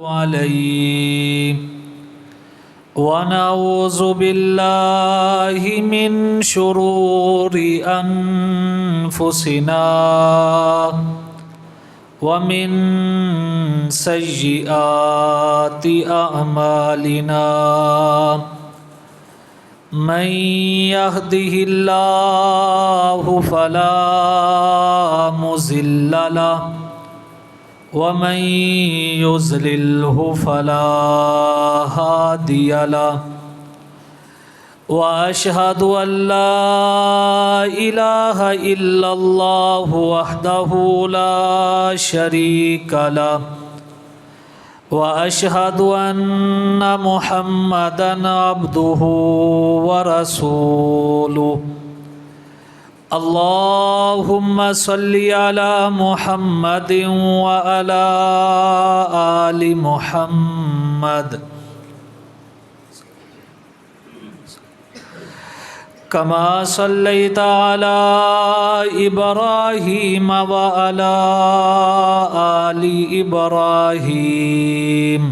عليه ونعوذ بالله من شرور أنفسنا ومن سيئات أعمالنا من يهده الله فلا مضل له ومن يضلله فلا هادي له وأشهد أن لا إله إلا الله وحده لا شريك له وأشهد أن محمدًا عبده ورسوله اللهم صل على محمد وعلى آل محمد كما صليت على إبراهيم وعلى آل إبراهيم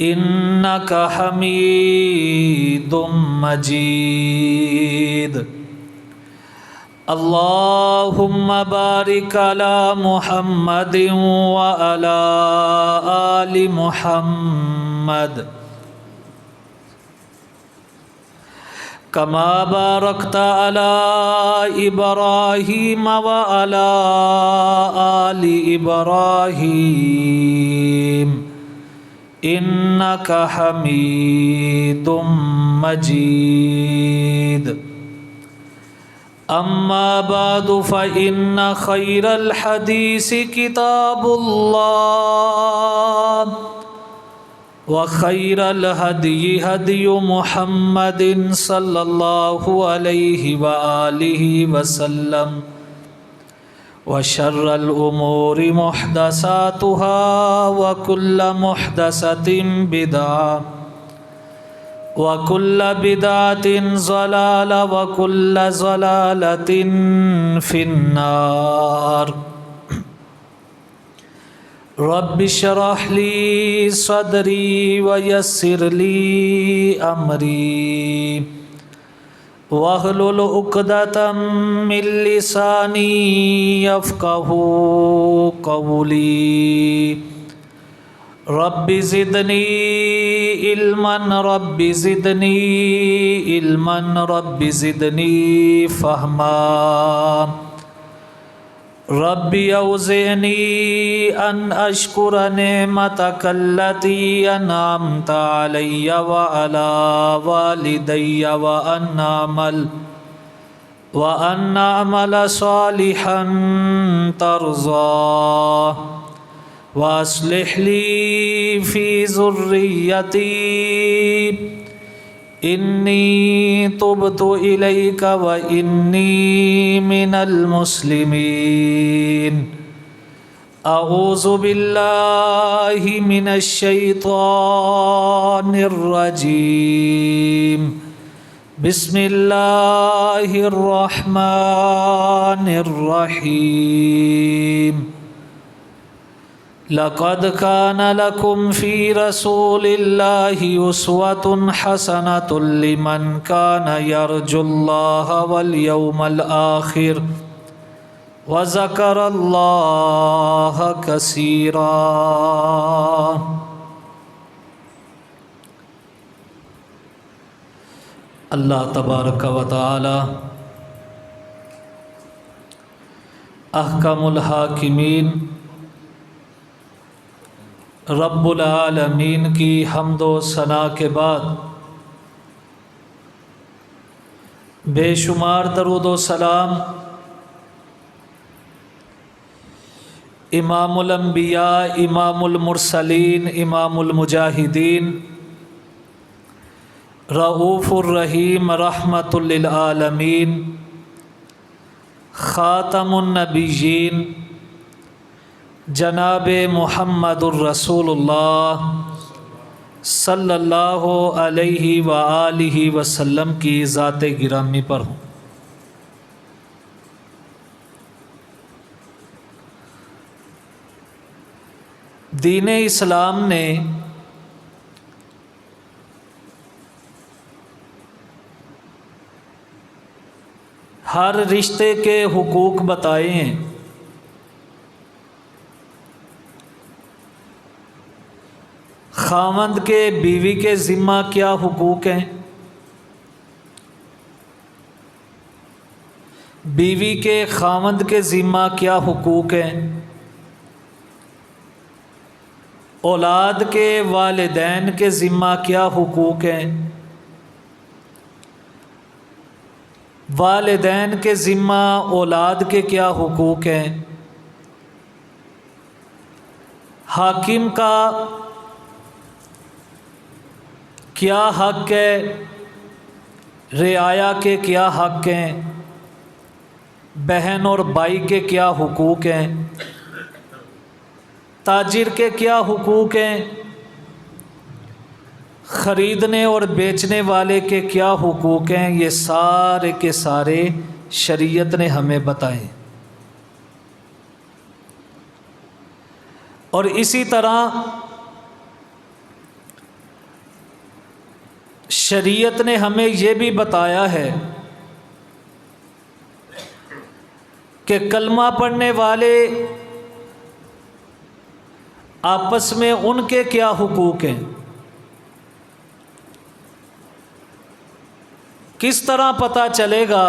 إنك حميد مجيد اللهم بارك على محمد وعلى آل محمد كما باركت على إبراهيم وعلى آل إبراهيم إنك حميد مجيد أما بعد فإن خير الحديث كتاب الله وخير الهدي هدي محمد صلى الله عليه وآله وسلم وشر الأمور محدثاتها وكل محدثة بدعة وكل بدعة ضلالة وكل ضلالة في النار رب اشرح لي صدري ويسر لي أمري واحلل عقدة من لساني يفقهوا قولي رب زدني علما رب زدني علما رب زدني فهما رب أوزعني أن أشكر نعمتك التي أنعمت علي وعلى والدي وأن أعمل صالحا ترضاه وأصلح لي في ذريتي إني تبت إليك وإني من المسلمين أعوذ بالله من الشيطان الرجيم بسم الله الرحمن الرحيم لقد كان لكم في رسول الله أسوة حسنة لمن كان يرجو الله واليوم الآخر وذكر الله كثيرا اللہ تبارک و تعالی احکم الحاکمین رب العالمین کی حمد و ثنا کے بعد بے شمار درود و سلام امام الانبیاء امام المرسلین امام المجاہدین رؤوف الرحیم رحمت للعالمین خاتم النبیین جناب محمد الرسول اللہ صلی اللہ علیہ وآلہ وسلم کی ذات گرامی پر ہوں۔ دین اسلام نے ہر رشتے کے حقوق بتائے ہیں۔ خاوند کے بیوی کے ذمہ کیا حقوق ہیں، بیوی کے خاوند کے ذمہ کیا حقوق ہیں، اولاد کے والدین کے ذمہ کیا حقوق ہیں، والدین کے ذمہ اولاد کے کیا حقوق ہیں، حاکم کا کیا حق ہے، رعایا کے کیا حق ہیں، بہن اور بھائی کے کیا حقوق ہیں، تاجر کے کیا حقوق ہیں، خریدنے اور بیچنے والے کے کیا حقوق ہیں، یہ سارے کے سارے شریعت نے ہمیں بتائے۔ اور اسی طرح شریعت نے ہمیں یہ بھی بتایا ہے کہ کلمہ پڑھنے والے آپس میں ان کے کیا حقوق ہیں۔ کس طرح پتہ چلے گا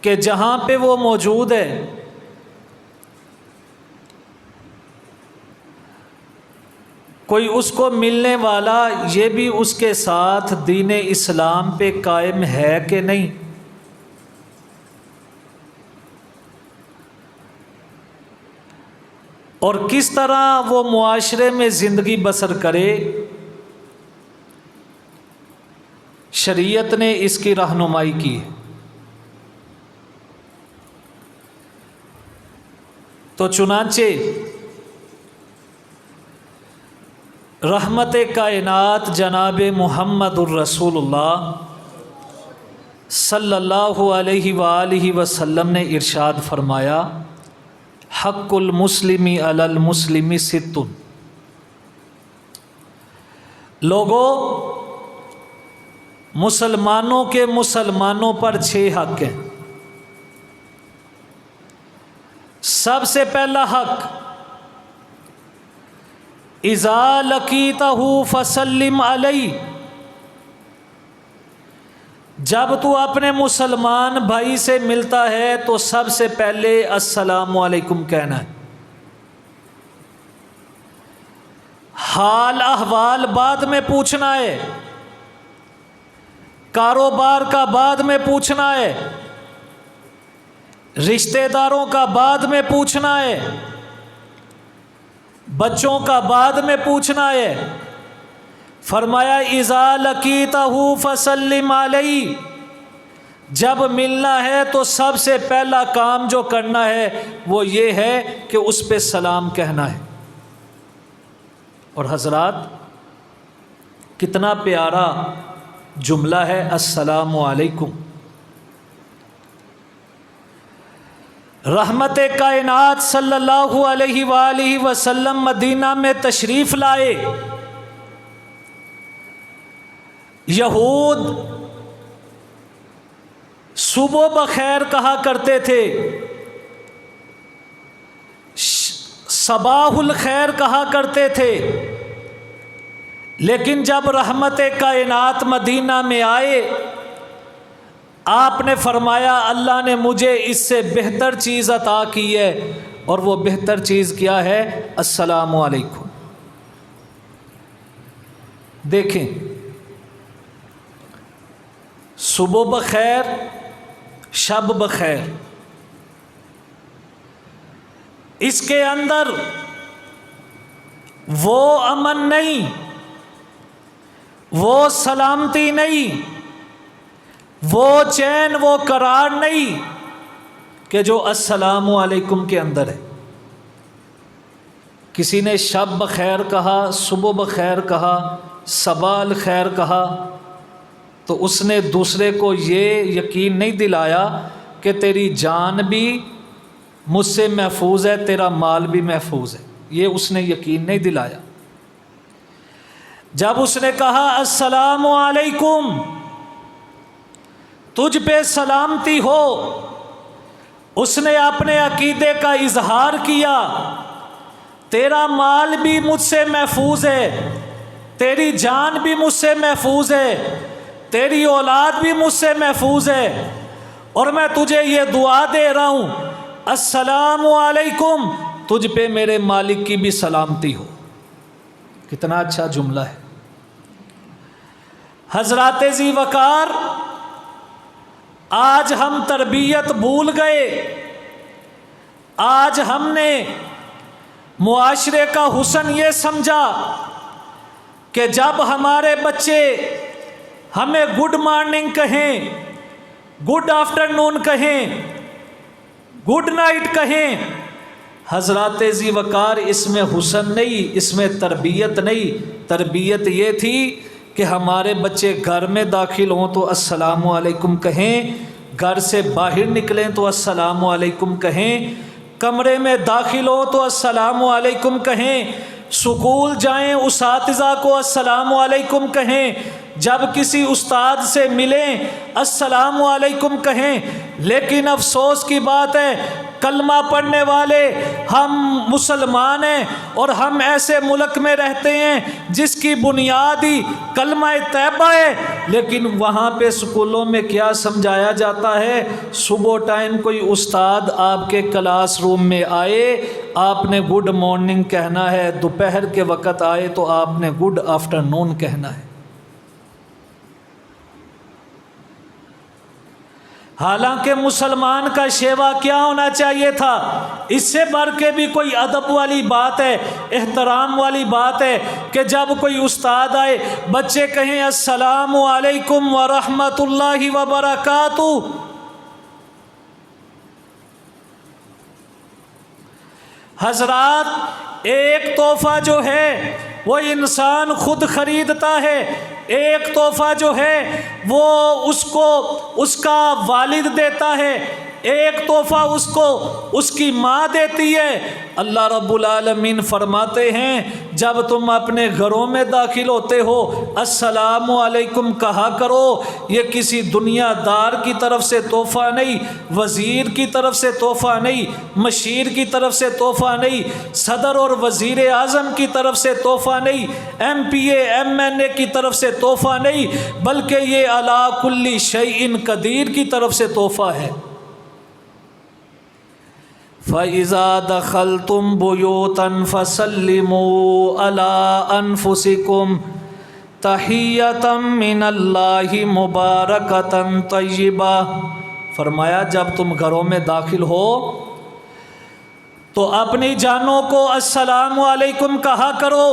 کہ جہاں پہ وہ موجود ہے کوئی اس کو ملنے والا یہ بھی اس کے ساتھ دین اسلام پہ قائم ہے کہ نہیں؟ اور کس طرح وہ معاشرے میں زندگی بسر کرے، شریعت نے اس کی رہنمائی کی ہے۔ تو چنانچہ رحمت کائنات جناب محمد الرسول اللہ صلی اللہ علیہ وآلہ وسلم نے ارشاد فرمایا، حق المسلم علی المسلم ست، لوگوں مسلمانوں کے مسلمانوں پر 6 حق ہیں۔ سب سے پہلا حق، اذا لقیتہ فسلم علیہ، جب تو اپنے مسلمان بھائی سے ملتا ہے تو سب سے پہلے السلام علیکم کہنا ہے۔ حال احوال بعد میں پوچھنا ہے، کاروبار کا بعد میں پوچھنا ہے، رشتہ داروں کا بعد میں پوچھنا ہے، بچوں کا بعد میں پوچھنا ہے۔ فرمایا اذا لقیتہ فسلم علیہ، جب ملنا ہے تو سب سے پہلا کام جو کرنا ہے وہ یہ ہے کہ اس پہ سلام کہنا ہے۔ اور حضرات کتنا پیارا جملہ ہے السلام علیکم۔ رحمت کائنات صلی اللہ علیہ وآلہ وسلم مدینہ میں تشریف لائے، یہود صبح بخیر کہا کرتے تھے، صباح الخیر کہا کرتے تھے، لیکن جب رحمت کائنات مدینہ میں آئے آپ نے فرمایا اللہ نے مجھے اس سے بہتر چیز عطا کی ہے، اور وہ بہتر چیز کیا ہے؟ السلام علیکم۔ دیکھیں، صبح بخیر شب بخیر، اس کے اندر وہ امن نہیں، وہ سلامتی نہیں، وہ چین وہ قرار نہیں کہ جو السلام علیکم کے اندر ہے۔ کسی نے شب بخیر کہا، صبح بخیر کہا، صباح الخیر کہا، تو اس نے دوسرے کو یہ یقین نہیں دلایا کہ تیری جان بھی مجھ سے محفوظ ہے، تیرا مال بھی محفوظ ہے۔ یہ اس نے یقین نہیں دلایا۔ جب اس نے کہا السلام علیکم، تجھ پہ سلامتی ہو، اس نے اپنے عقیدے کا اظہار کیا، تیرا مال بھی مجھ سے محفوظ ہے، تیری جان بھی مجھ سے محفوظ ہے، تیری اولاد بھی مجھ سے محفوظ ہے، اور میں تجھے یہ دعا دے رہا ہوں السلام علیکم، تجھ پہ میرے مالک کی بھی سلامتی ہو۔ کتنا اچھا جملہ ہے۔ حضرات ذی وقار، آج ہم تربیت بھول گئے، آج ہم نے معاشرے کا حسن یہ سمجھا کہ جب ہمارے بچے ہمیں گڈ مارننگ کہیں، گڈ آفٹرنون کہیں، گڈ نائٹ کہیں، حضرات ذی وقار اس میں حسن نہیں، اس میں تربیت نہیں۔ تربیت یہ تھی کہ ہمارے بچے گھر میں داخل ہوں تو السلام علیکم کہیں، گھر سے باہر نکلیں تو السلام علیکم کہیں، کمرے میں داخل ہو تو السلام علیکم کہیں، سکول جائیں اساتذہ کو السلام علیکم کہیں، جب کسی استاد سے ملیں السلام علیکم کہیں۔ لیکن افسوس کی بات ہے، کلمہ پڑھنے والے ہم مسلمان ہیں اور ہم ایسے ملک میں رہتے ہیں جس کی بنیاد ہی کلمہ طیبہ ہے، لیکن وہاں پہ سکولوں میں کیا سمجھایا جاتا ہے؟ صبح ٹائم کوئی استاد آپ کے کلاس روم میں آئے، آپ نے گڈ مارننگ کہنا ہے، دوپہر کے وقت آئے تو آپ نے گڈ آفٹرنون کہنا ہے۔ حالانکہ مسلمان کا شیوا کیا ہونا چاہیے تھا؟ اس سے بڑھ کے بھی کوئی ادب والی بات ہے، احترام والی بات ہے کہ جب کوئی استاد آئے بچے کہیں السلام علیکم ورحمۃ اللہ وبرکاتہ۔ حضرات، ایک تحفہ جو ہے وہ انسان خود خریدتا ہے، ایک تحفہ جو ہے وہ اس کو اس کا والد دیتا ہے، ایک تحفہ اس کو اس کی ماں دیتی ہے۔ اللہ رب العالمین فرماتے ہیں جب تم اپنے گھروں میں داخل ہوتے ہو السلام علیکم کہا کرو۔ یہ کسی دنیا دار کی طرف سے تحفہ نہیں، وزیر کی طرف سے تحفہ نہیں، مشیر کی طرف سے تحفہ نہیں، صدر اور وزیر اعظم کی طرف سے تحفہ نہیں، M P A M N A کی طرف سے تحفہ نہیں، بلکہ یہ علی کل شیء قدیر کی طرف سے تحفہ ہے۔ فَإِذَا دَخَلْتُمْ بُيُوتًا فَسَلِّمُوا عَلَىٰ أَنفُسِكُمْ تَحِيَّةً مِّنَ اللَّهِ مُبَارَكَةً طَيِّبَةً۔ فرمایا جب تم گھروں میں داخل ہو تو اپنی جانوں کو السلام علیکم کہا کرو۔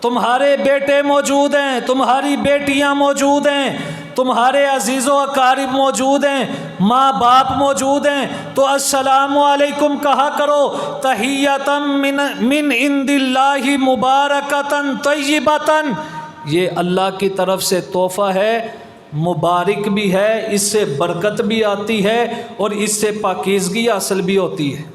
تمہارے بیٹے موجود ہیں، تمہاری بیٹیاں موجود ہیں، تمہارے عزیز و اقارب موجود ہیں، ماں باپ موجود ہیں، تو السلام علیکم کہا کرو۔ تحیۃ من عند اللہ مبارکۃ طیبۃ، یہ اللہ کی طرف سے تحفہ ہے، مبارک بھی ہے، اس سے برکت بھی آتی ہے اور اس سے پاکیزگی حاصل بھی ہوتی ہے۔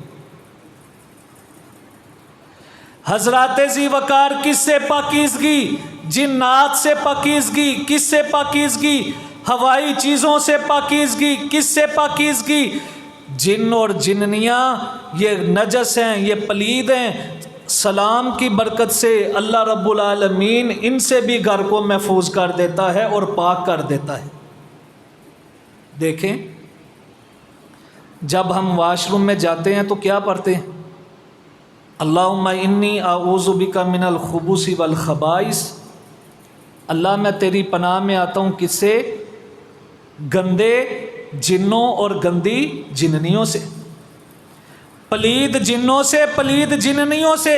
حضرات ذی وقار، کس سے پاکیزگی؟ جنات سے پاکیزگی۔ کس سے پاکیزگی؟ ہوائی چیزوں سے پاکیزگی۔ کس سے پاکیزگی؟ جن اور جننیاں یہ نجس ہیں، یہ پلید ہیں، سلام کی برکت سے اللہ رب العالمین ان سے بھی گھر کو محفوظ کر دیتا ہے اور پاک کر دیتا ہے۔ دیکھیں، جب ہم واش روم میں جاتے ہیں تو کیا پڑھتے ہیں؟ اللہم انی اعوذ بک من الخبث والخبائث۔ اللہ میں تیری پناہ میں آتا ہوں کس سے؟ گندے جنوں اور گندی جننیوں سے، پلید جنوں سے، پلید جننیوں سے۔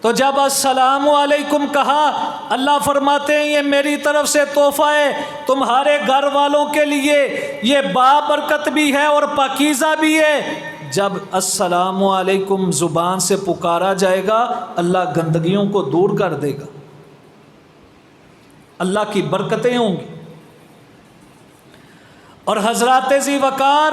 تو جب السلام علیکم کہا، اللہ فرماتے ہیں یہ میری طرف سے تحفہ ہے تمہارے گھر والوں کے لیے، یہ بابرکت بھی ہے اور پاکیزہ بھی ہے۔ جب السلام علیکم زبان سے پکارا جائے گا، اللہ گندگیوں کو دور کر دے گا، اللہ کی برکتیں ہوں گی۔ اور حضرات ذی وقار،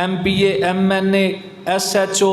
MPA MNA SHO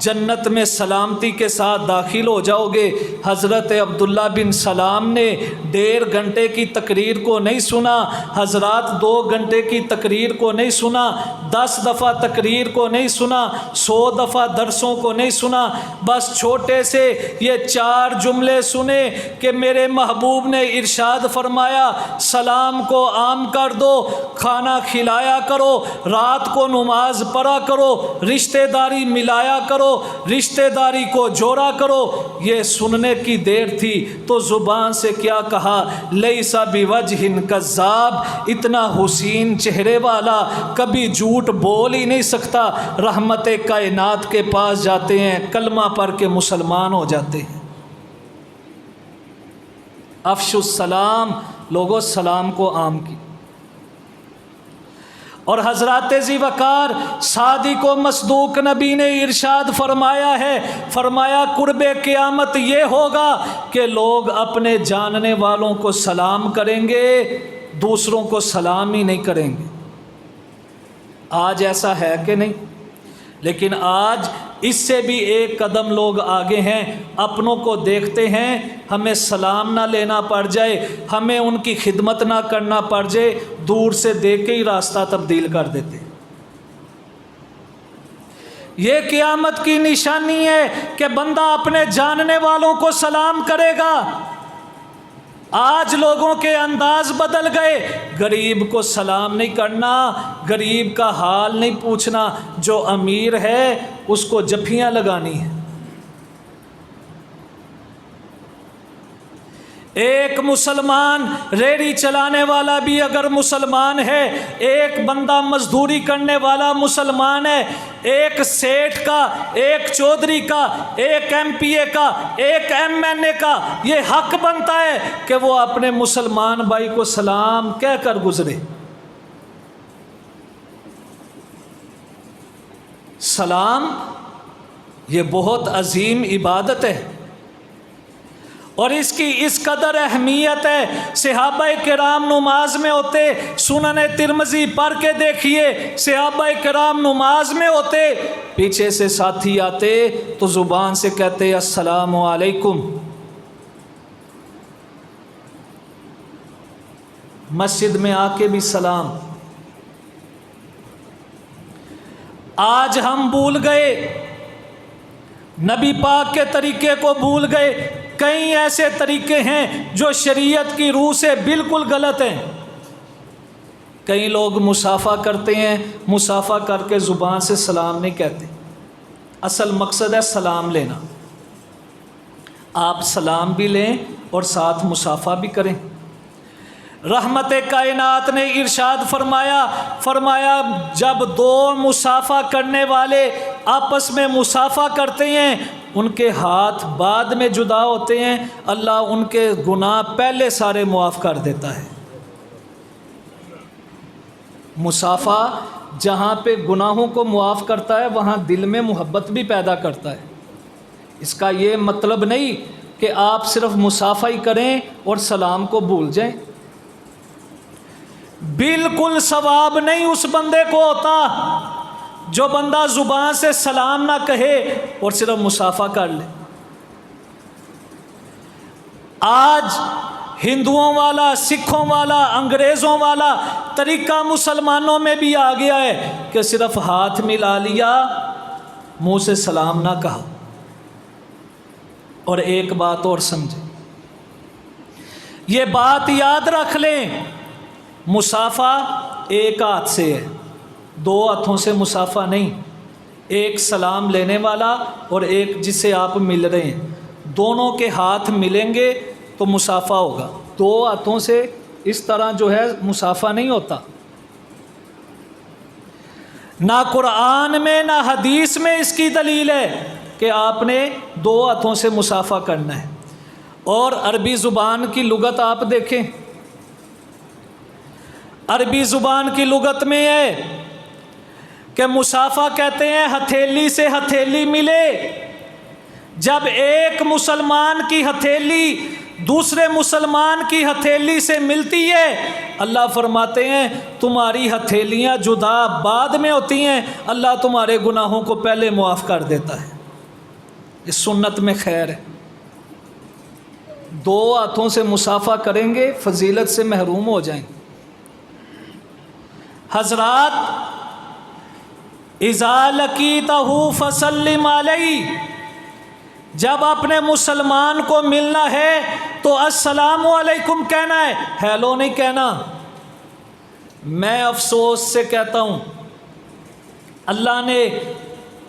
جنت میں سلامتی کے ساتھ داخل ہو جاؤ گے۔ حضرت عبداللہ بن سلام نے 1.5 گھنٹے کی تقریر کو نہیں سنا، حضرات 2 گھنٹے کی تقریر کو نہیں سنا، 10 دفعہ تقریر کو نہیں سنا، 100 دفعہ درسوں کو نہیں سنا، بس چھوٹے سے یہ 4 جملے سنے کہ میرے محبوب نے ارشاد فرمایا سلام کو عام کر دو، کھانا کھلایا کرو، رات کو نماز پڑھا کرو، رشتہ داری ملایا کرو، رشتہ داری کو جوڑا کرو۔ یہ سننے کی دیر تھی تو زبان سے کیا کہا، لیس بوجہ کذاب، اتنا حسین چہرے والا کبھی جھوٹ بول ہی نہیں سکتا۔ رحمت کائنات کے پاس جاتے ہیں، کلمہ پڑھ کے مسلمان ہو جاتے ہیں۔ افشوا السلام، لوگوں سلام کو عام کی۔ اور حضرات ذی وقار صادق و مصدوق نبی نے ارشاد فرمایا ہے، فرمایا قرب قیامت یہ ہوگا کہ لوگ اپنے جاننے والوں کو سلام کریں گے، دوسروں کو سلام ہی نہیں کریں گے۔ آج ایسا ہے کہ نہیں؟ لیکن آج اس سے بھی ایک قدم لوگ آگے ہیں، اپنوں کو دیکھتے ہیں ہمیں سلام نہ لینا پڑ جائے، ہمیں ان کی خدمت نہ کرنا پڑ جائے، دور سے دیکھ کے ہی راستہ تبدیل کر دیتے۔ یہ قیامت کی نشانی ہے کہ بندہ اپنے جاننے والوں کو سلام کرے گا۔ آج لوگوں کے انداز بدل گئے، غریب کو سلام نہیں کرنا، غریب کا حال نہیں پوچھنا، جو امیر ہے اس کو جفیاں لگانی ہیں۔ ایک مسلمان ریڑھی چلانے والا بھی اگر مسلمان ہے، ایک بندہ مزدوری کرنے والا مسلمان ہے، ایک سیٹھ کا، ایک چودھری کا، ایک ایم پی اے کا، ایک ایم این اے کا یہ حق بنتا ہے کہ وہ اپنے مسلمان بھائی کو سلام کہہ کر گزرے۔ سلام یہ بہت عظیم عبادت ہے اور اس کی اس قدر اہمیت ہے۔ صحابہ کرام نماز میں ہوتے، سنن ترمذی پڑھ کے دیکھیے، صحابہ کرام نماز میں ہوتے، پیچھے سے ساتھی آتے تو زبان سے کہتے السلام علیکم۔ مسجد میں آ کے بھی سلام۔ آج ہم بھول گئے، نبی پاک کے طریقے کو بھول گئے۔ کئی ایسے طریقے ہیں جو شریعت کی روح سے بالکل غلط ہیں۔ کئی لوگ مصافحہ کرتے ہیں، مصافحہ کر کے زبان سے سلام نہیں کہتے، اصل مقصد ہے سلام لینا۔ آپ سلام بھی لیں اور ساتھ مصافحہ بھی کریں۔ رحمت کائنات نے ارشاد فرمایا جب 2 مصافحہ کرنے والے آپس میں مصافحہ کرتے ہیں، ان کے ہاتھ بعد میں جدا ہوتے ہیں، اللہ ان کے گناہ پہلے سارے معاف کر دیتا ہے۔ مصافحہ جہاں پہ گناہوں کو معاف کرتا ہے وہاں دل میں محبت بھی پیدا کرتا ہے۔ اس کا یہ مطلب نہیں کہ آپ صرف مصافحہ ہی کریں اور سلام کو بھول جائیں۔ بالکل ثواب نہیں اس بندے کو ہوتا جو بندہ زبان سے سلام نہ کہے اور صرف مصافحہ کر لے۔ آج ہندوؤں والا، سکھوں والا، انگریزوں والا طریقہ مسلمانوں میں بھی آ گیا ہے کہ صرف ہاتھ ملا لیا، منہ سے سلام نہ کہا۔ اور ایک بات اور سمجھیں، یہ بات یاد رکھ لیں، مصافحہ ایک ہاتھ سے ہے، 2 ہاتھوں سے مصافحہ نہیں۔ ایک سلام لینے والا اور ایک جس سے آپ مل رہے ہیں، دونوں کے ہاتھ ملیں گے تو مصافحہ ہوگا۔ 2 ہاتھوں سے اس طرح جو ہے مصافحہ نہیں ہوتا۔ نہ قرآن میں نہ حدیث میں اس کی دلیل ہے کہ آپ نے 2 ہاتھوں سے مصافحہ کرنا ہے۔ اور عربی زبان کی لغت آپ دیکھیں، عربی زبان کی لغت میں ہے کہ مصافحہ کہتے ہیں ہتھیلی سے ہتھیلی ملے۔ جب ایک مسلمان کی ہتھیلی دوسرے مسلمان کی ہتھیلی سے ملتی ہے، اللہ فرماتے ہیں تمہاری ہتھیلیاں جدا بعد میں ہوتی ہیں، اللہ تمہارے گناہوں کو پہلے معاف کر دیتا ہے۔ اس سنت میں خیر ہے. 2 ہاتھوں سے مصافحہ کریں گے فضیلت سے محروم ہو جائیں. حضرات اذا لقیتہ فسلم علیہ، جب اپنے مسلمان کو ملنا ہے تو السلام علیکم کہنا ہے، ہیلو نہیں کہنا. میں افسوس سے کہتا ہوں اللہ نے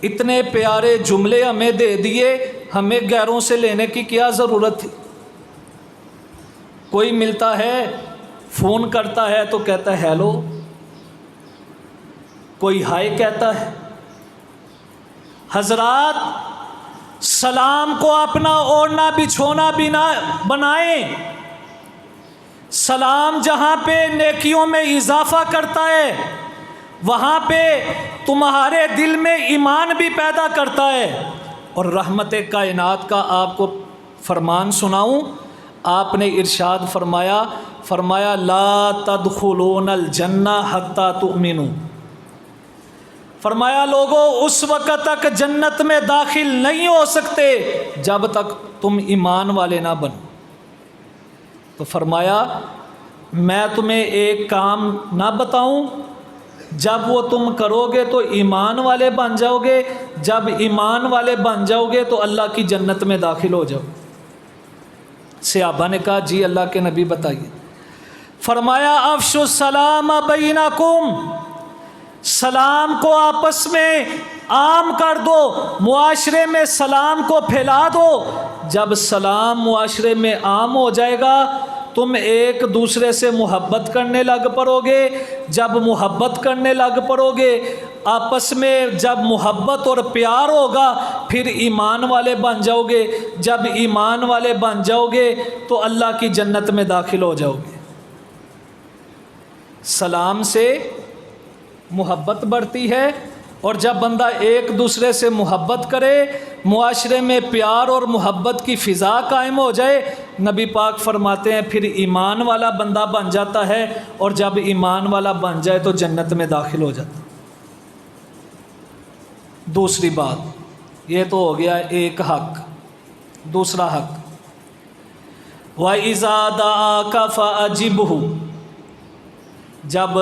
اتنے پیارے جملے ہمیں دے دیے، ہمیں غیروں سے لینے کی کیا ضرورت تھی. کوئی ملتا ہے فون کرتا ہے تو کہتا ہے ہیلو، کوئی ہائے کہتا ہے. حضرات سلام کو اپنا اوڑھنا بچھونا بھی نہ بنائیں. سلام جہاں پہ نیکیوں میں اضافہ کرتا ہے وہاں پہ تمہارے دل میں ایمان بھی پیدا کرتا ہے. اور رحمت کائنات کا آپ کو فرمان سناؤں، آپ نے ارشاد فرمایا لا تدخلون الجنہ حتی تؤمنوا. فرمایا لوگوں اس وقت تک جنت میں داخل نہیں ہو سکتے جب تک تم ایمان والے نہ بنو. تو فرمایا میں تمہیں ایک کام نہ بتاؤں، جب وہ تم کرو گے تو ایمان والے بن جاؤ گے، جب ایمان والے بن جاؤ گے تو اللہ کی جنت میں داخل ہو جاؤ. صحابہ نے کہا جی اللہ کے نبی بتائیے. فرمایا افشوا السلام بینکم، سلام کو آپس میں عام کر دو، معاشرے میں سلام کو پھیلا دو. جب سلام معاشرے میں عام ہو جائے گا تم ایک دوسرے سے محبت کرنے لگ پڑو گے. جب محبت کرنے لگ پڑو گے آپس میں، جب محبت اور پیار ہوگا پھر ایمان والے بن جاؤ گے. جب ایمان والے بن جاؤ گے تو اللہ کی جنت میں داخل ہو جاؤ گے. سلام سے محبت بڑھتی ہے، اور جب بندہ ایک دوسرے سے محبت کرے، معاشرے میں پیار اور محبت کی فضا قائم ہو جائے، نبی پاک فرماتے ہیں پھر ایمان والا بندہ بن جاتا ہے، اور جب ایمان والا بن جائے تو جنت میں داخل ہو جاتا. دوسری بات یہ تو ہو گیا ایک حق. دوسرا حق وَإِذَا دَعَاكَ فَأَجِبْهُ، جب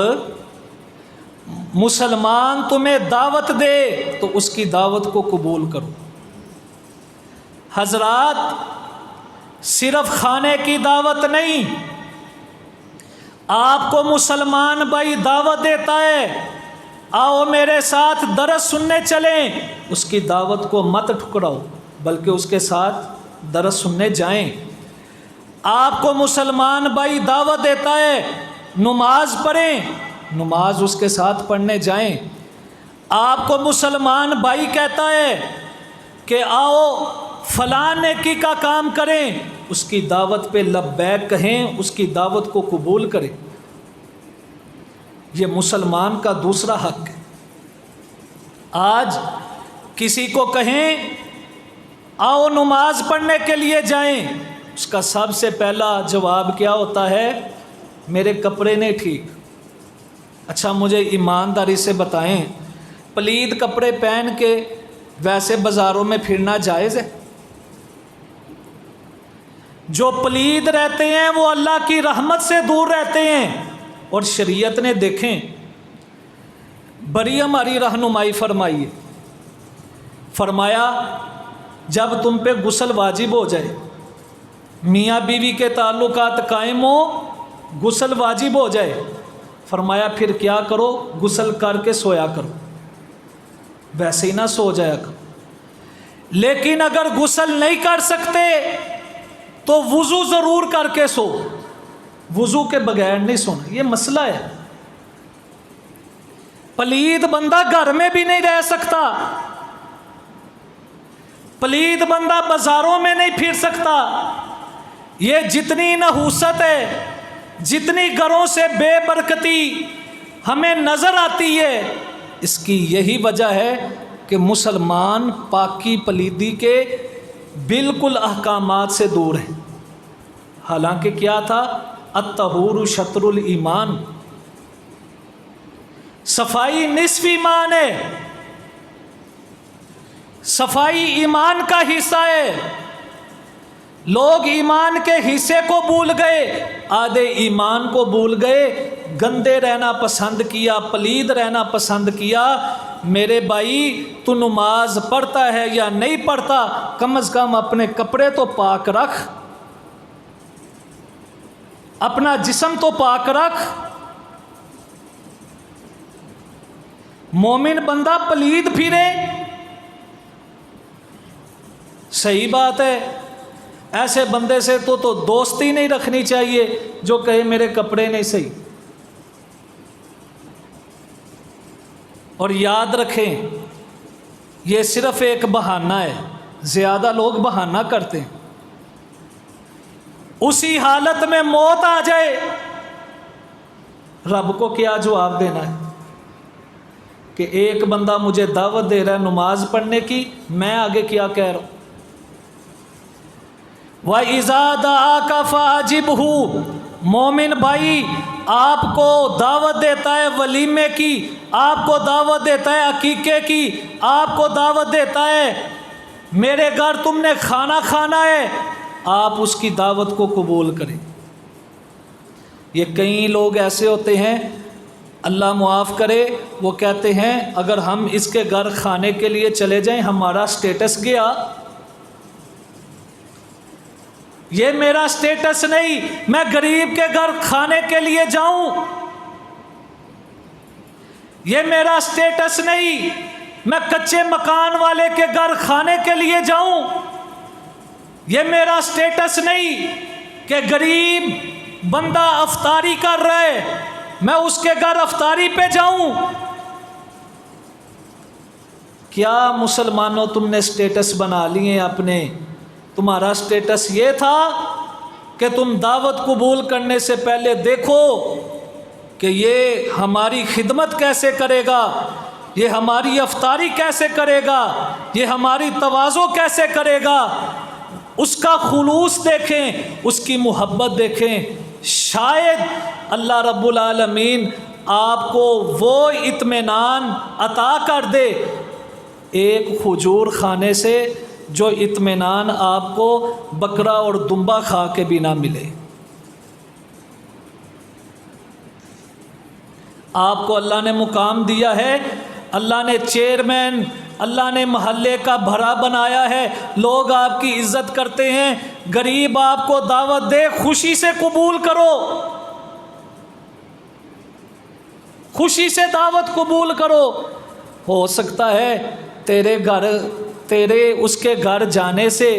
مسلمان تمہیں دعوت دے تو اس کی دعوت کو قبول کرو. حضرات صرف کھانے کی دعوت نہیں، آپ کو مسلمان بھائی دعوت دیتا ہے آؤ میرے ساتھ درس سننے چلیں، اس کی دعوت کو مت ٹھکراؤ بلکہ اس کے ساتھ درس سننے جائیں. آپ کو مسلمان بھائی دعوت دیتا ہے نماز پڑھیں، نماز اس کے ساتھ پڑھنے جائیں. آپ کو مسلمان بھائی کہتا ہے کہ آؤ فلاں نیکی کا کام کریں، اس کی دعوت پہ لبیک کہیں، اس کی دعوت کو قبول کریں. یہ مسلمان کا دوسرا حق ہے. آج کسی کو کہیں آؤ نماز پڑھنے کے لیے جائیں، اس کا سب سے پہلا جواب کیا ہوتا ہے؟ میرے کپڑے نہیں ٹھیک. اچھا مجھے ایمانداری سے بتائیں پلید کپڑے پہن کے ویسے بازاروں میں پھرنا جائز ہے؟ جو پلید رہتے ہیں وہ اللہ کی رحمت سے دور رہتے ہیں. اور شریعت نے دیکھیں بڑی ہماری رہنمائی فرمائی ہے. فرمایا جب تم پہ غسل واجب ہو جائے، میاں بیوی کے تعلقات قائم ہو، غسل واجب ہو جائے، فرمایا پھر کیا کرو؟ غسل کر کے سویا کرو، ویسے ہی نہ سو جایا کرو. لیکن اگر غسل نہیں کر سکتے تو وضو ضرور کر کے سو، وضو کے بغیر نہیں سونا. یہ مسئلہ ہے. پلید بندہ گھر میں بھی نہیں رہ سکتا، پلید بندہ بازاروں میں نہیں پھر سکتا. یہ جتنی نحوست ہے، جتنی گھروں سے بے برکتی ہمیں نظر آتی ہے، اس کی یہی وجہ ہے کہ مسلمان پاکی پلیدی کے بالکل احکامات سے دور ہیں. حالانکہ کیا تھا؟ الطہور شطر الایمان، صفائی نصف ایمان ہے. صفائی ایمان کا حصہ ہے. لوگ ایمان کے حصے کو بھول گئے، آدھے ایمان کو بھول گئے، گندے رہنا پسند کیا، پلید رہنا پسند کیا. میرے بھائی تو نماز پڑھتا ہے یا نہیں پڑھتا، کم از کم اپنے کپڑے تو پاک رکھ، اپنا جسم تو پاک رکھ. مومن بندہ پلید پھرے، صحیح بات ہے. ایسے بندے سے تو دوستی نہیں رکھنی چاہیے جو کہے میرے کپڑے نہیں صحیح. اور یاد رکھیں یہ صرف ایک بہانہ ہے، زیادہ لوگ بہانہ کرتے ہیں. اسی حالت میں موت آ جائے، رب کو کیا جواب دینا ہے کہ ایک بندہ مجھے دعوت دے رہا ہے نماز پڑھنے کی، میں آگے کیا کہہ رہا ہوں. وَإِذَا دَعَاكَ فَأَجِبْهُ، مومن بھائی آپ کو دعوت دیتا ہے ولیمے کی، آپ کو دعوت دیتا ہے عقیقے کی، آپ کو دعوت دیتا ہے میرے گھر تم نے کھانا کھانا ہے، آپ اس کی دعوت کو قبول کریں. یہ کئی لوگ ایسے ہوتے ہیں، اللہ معاف کرے، وہ کہتے ہیں اگر ہم اس کے گھر کھانے کے لیے چلے جائیں ہمارا سٹیٹس گیا. یہ میرا سٹیٹس نہیں، میں غریب کے گھر کھانے کے لیے جاؤں، یہ میرا سٹیٹس نہیں. میں کچے مکان والے کے گھر کھانے کے لیے جاؤں، یہ میرا سٹیٹس نہیں. کہ غریب بندہ افطاری کر رہا ہے میں اس کے گھر افطاری پہ جاؤں. کیا مسلمانوں تم نے سٹیٹس بنا لیے اپنے؟ تمہارا سٹیٹس یہ تھا کہ تم دعوت قبول کرنے سے پہلے دیکھو کہ یہ ہماری خدمت کیسے کرے گا، یہ ہماری افطاری کیسے کرے گا، یہ ہماری تواضع کیسے کرے گا. اس کا خلوص دیکھیں، اس کی محبت دیکھیں. شاید اللہ رب العالمین آپ کو وہ اطمینان عطا کر دے ایک کھجور کھانے سے جو اطمینان آپ کو بکرا اور دمبا کھا کے بھی نہ ملے. آپ کو اللہ نے مقام دیا ہے، اللہ نے چیئرمین، اللہ نے محلے کا بھرا بنایا ہے، لوگ آپ کی عزت کرتے ہیں. غریب آپ کو دعوت دے، خوشی سے قبول کرو، خوشی سے دعوت قبول کرو. ہو سکتا ہے تیرے گھر، تیرے اس کے گھر جانے سے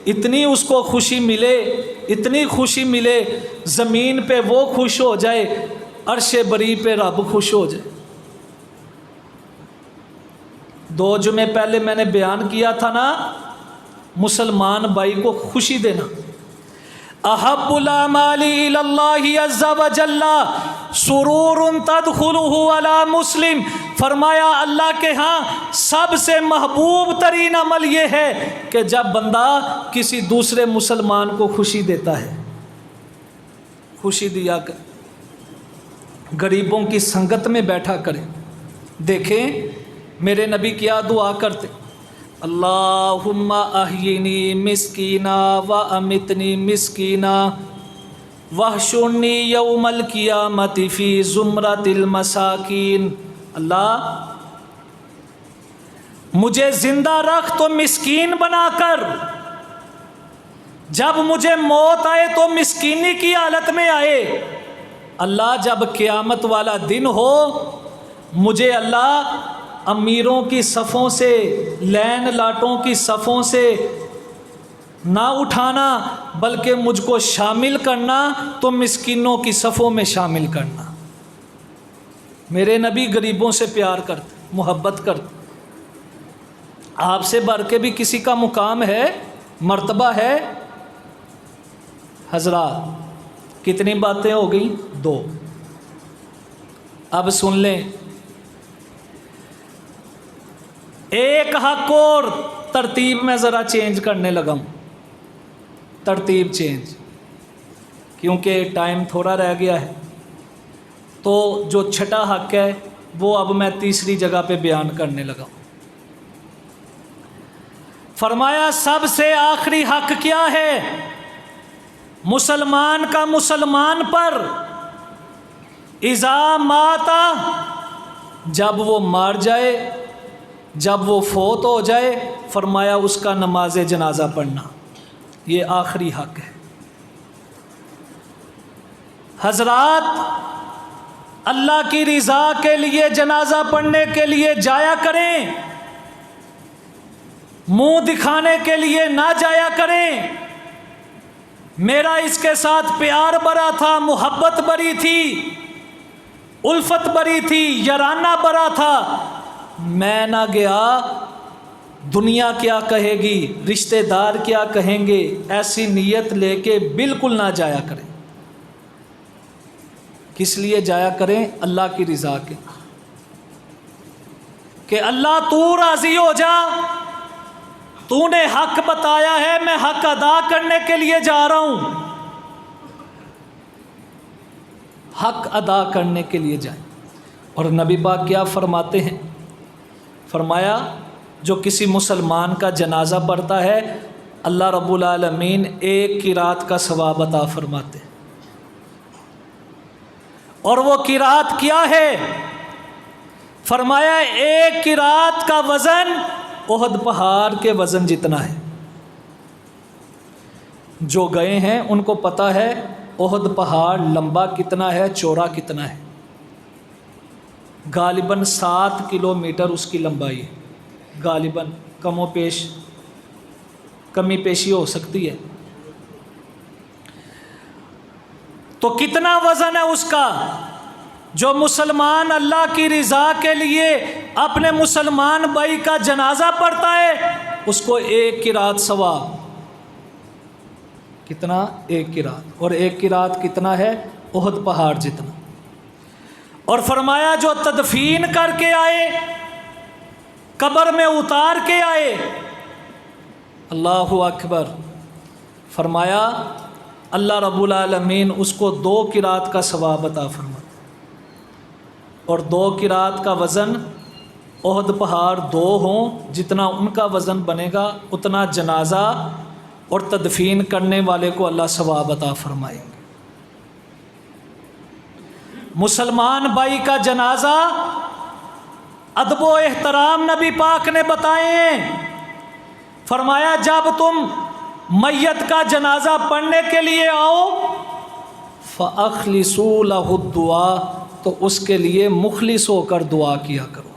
اتنی اس کو خوشی ملے، اتنی خوشی ملے، زمین پہ وہ خوش ہو جائے، عرش بری پہ رب خوش ہو جائے. 2 جمعے پہلے میں نے بیان کیا تھا نا، مسلمان بھائی کو خوشی دینا. احب الاعمال الی اللہ عز وجل سرور تدخلہ علی مسلم، فرمایا اللہ کے ہاں سب سے محبوب ترین عمل یہ ہے کہ جب بندہ کسی دوسرے مسلمان کو خوشی دیتا ہے. خوشی دیا کر، غریبوں کی سنگت میں بیٹھا کرے. دیکھیں میرے نبی کیا دعا کرتے، اللہم احیینی مسکینا و امتنی مسکینا واحشرنی یوم القیامت فی زمرۃ المساکین. اللہ مجھے زندہ رکھ تو مسکین بنا کر، جب مجھے موت آئے تو مسکینی کی حالت میں آئے. اللہ جب قیامت والا دن ہو مجھے اللہ امیروں کی صفوں سے، لین لاٹوں کی صفوں سے نہ اٹھانا بلکہ مجھ کو شامل کرنا تو مسکینوں کی صفوں میں شامل کرنا. میرے نبی غریبوں سے پیار کرتے، محبت کرتے. آپ سے بڑھ کے بھی کسی کا مقام ہے، مرتبہ ہے؟ حضرات کتنی باتیں ہو گئیں؟ 2. اب سن لیں ایک حق اور. ترتیب میں ذرا چینج کرنے لگا ہوں، ترتیب چینج، کیونکہ ٹائم تھوڑا رہ گیا ہے. تو جو چھٹا حق ہے وہ اب میں تیسری جگہ پہ بیان کرنے لگا ہوں. فرمایا سب سے آخری حق کیا ہے مسلمان کا مسلمان پر؟ اذا ماتا، جب وہ مار جائے، جب وہ فوت ہو جائے، فرمایا اس کا نماز جنازہ پڑھنا، یہ آخری حق ہے۔ حضرات، اللہ کی رضا کے لیے جنازہ پڑھنے کے لیے جایا کریں، منہ دکھانے کے لیے نہ جایا کریں۔ میرا اس کے ساتھ پیار بھرا تھا، محبت بھری تھی، الفت بھری تھی، یارانہ بھرا تھا، میں نہ گیا، دنیا کیا کہے گی، رشتہ دار کیا کہیں گے، ایسی نیت لے کے بالکل نہ جایا کریں۔ کس لیے جایا کریں؟ اللہ کی رضا کے، کہ اللہ تو راضی ہو جا، تو نے حق بتایا ہے، میں حق ادا کرنے کے لیے جا رہا ہوں۔ حق ادا کرنے کے لیے جائیں۔ اور نبی پاک کیا فرماتے ہیں؟ فرمایا جو کسی مسلمان کا جنازہ پڑھتا ہے اللہ رب العالمین ایک قرات کا ثواب عطا فرماتے ہیں۔ اور وہ قرات کیا ہے؟ فرمایا ایک قرات کا وزن احد پہاڑ کے وزن جتنا ہے۔ جو گئے ہیں ان کو پتہ ہے احد پہاڑ لمبا کتنا ہے، چوڑا کتنا ہے۔ غالباً 7 کلومیٹر اس کی لمبائی ہے، غالباً، کم و پیش کمی پیشی ہو سکتی ہے۔ تو کتنا وزن ہے اس کا؟ جو مسلمان اللہ کی رضا کے لیے اپنے مسلمان بھائی کا جنازہ پڑھتا ہے اس کو ایک قرات ثواب۔ کتنا؟ ایک قرات۔ اور ایک قرات کتنا ہے؟ احد پہاڑ جتنا۔ اور فرمایا جو تدفین کر کے آئے، قبر میں اتار کے آئے، اللہ اکبر، فرمایا اللہ رب العالمین اس کو 2 قرات کا ثواب عطا فرماتا۔ اور 2 قرات کا وزن احد پہاڑ 2 ہوں، جتنا ان کا وزن بنے گا اتنا جنازہ اور تدفین کرنے والے کو اللہ ثواب عطا فرمائیں گے۔ مسلمان بھائی کا جنازہ ادب و احترام نبی پاک نے بتائے ہیں۔ فرمایا جب تم میت کا جنازہ پڑھنے کے لیے آؤ فَأَخْلِصُوا لَهُ الدُّعَاء، تو اس کے لیے مخلص ہو کر دعا کیا کرو۔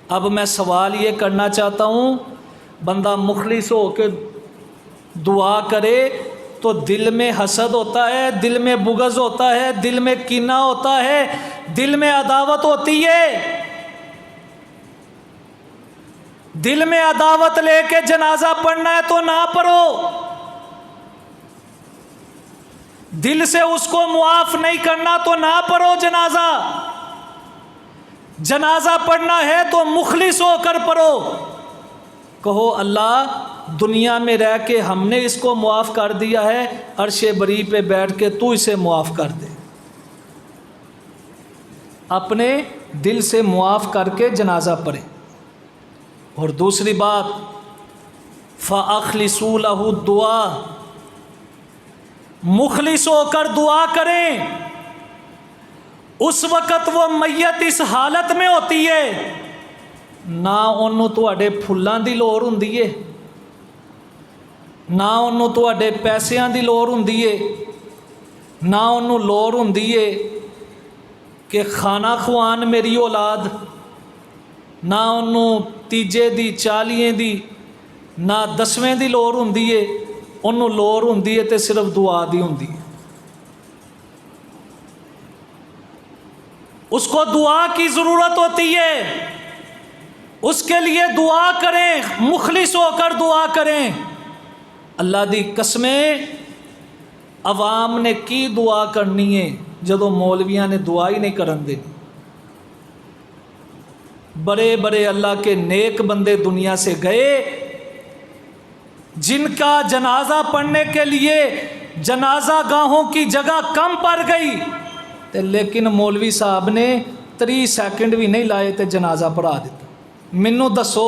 اب میں سوال یہ کرنا چاہتا ہوں، بندہ مخلص ہو کے دعا کرے تو دل میں حسد ہوتا ہے، دل میں بغض ہوتا ہے، دل میں کینہ ہوتا ہے، دل میں عداوت ہوتی ہے۔ دل میں عداوت لے کے جنازہ پڑھنا ہے تو نہ پڑھو۔ دل سے اس کو معاف نہیں کرنا تو نہ پڑھو جنازہ۔ جنازہ پڑھنا ہے تو مخلص ہو کر پڑھو۔ کہو اللہ دنیا میں رہ کے ہم نے اس کو معاف کر دیا ہے، عرش بری پہ بیٹھ کے تو اسے معاف کر دے۔ اپنے دل سے معاف کر کے جنازہ پڑھیں۔ اور دوسری بات فَأَخْلِصُوا لَهُ الدُّعَاء، مخلص ہو کر دعا کریں۔ اس وقت وہ میت اس حالت میں ہوتی ہے نہ انہوں تواڈے پھلاں دی لوڑ ہوندی ہے، نہ انہوں تواڈے پیسیاں دی لوڑ ہوندی ہے، نہ انہوں لوڑ ہوندی ہے کہ کھانا خوان میری اولاد، نہ انہوں تیجے دی 40 دی نہ 10ویں دی لوڑ ہوندی ہے، انہوں لوڑ ہوندی ہے تے صرف دعا دی ہوندی ہے۔ اس کو دعا کی ضرورت ہوتی ہے، اس کے لیے دعا کریں، مخلص ہو کر دعا کریں۔ اللہ دی قسمیں عوام نے کی دعا کرنی ہے جدوں مولویاں نے دعا ہی نہیں کرن دینی۔ بڑے بڑے اللہ کے نیک بندے دنیا سے گئے جن کا جنازہ پڑھنے کے لیے جنازہ گاہوں کی جگہ کم پڑ گئی لیکن مولوی صاحب نے 3 سیکنڈ بھی نہیں لائے تے جنازہ پڑھا دیتا۔ مینوں دسو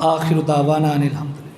آخر دعوانا ان الحمد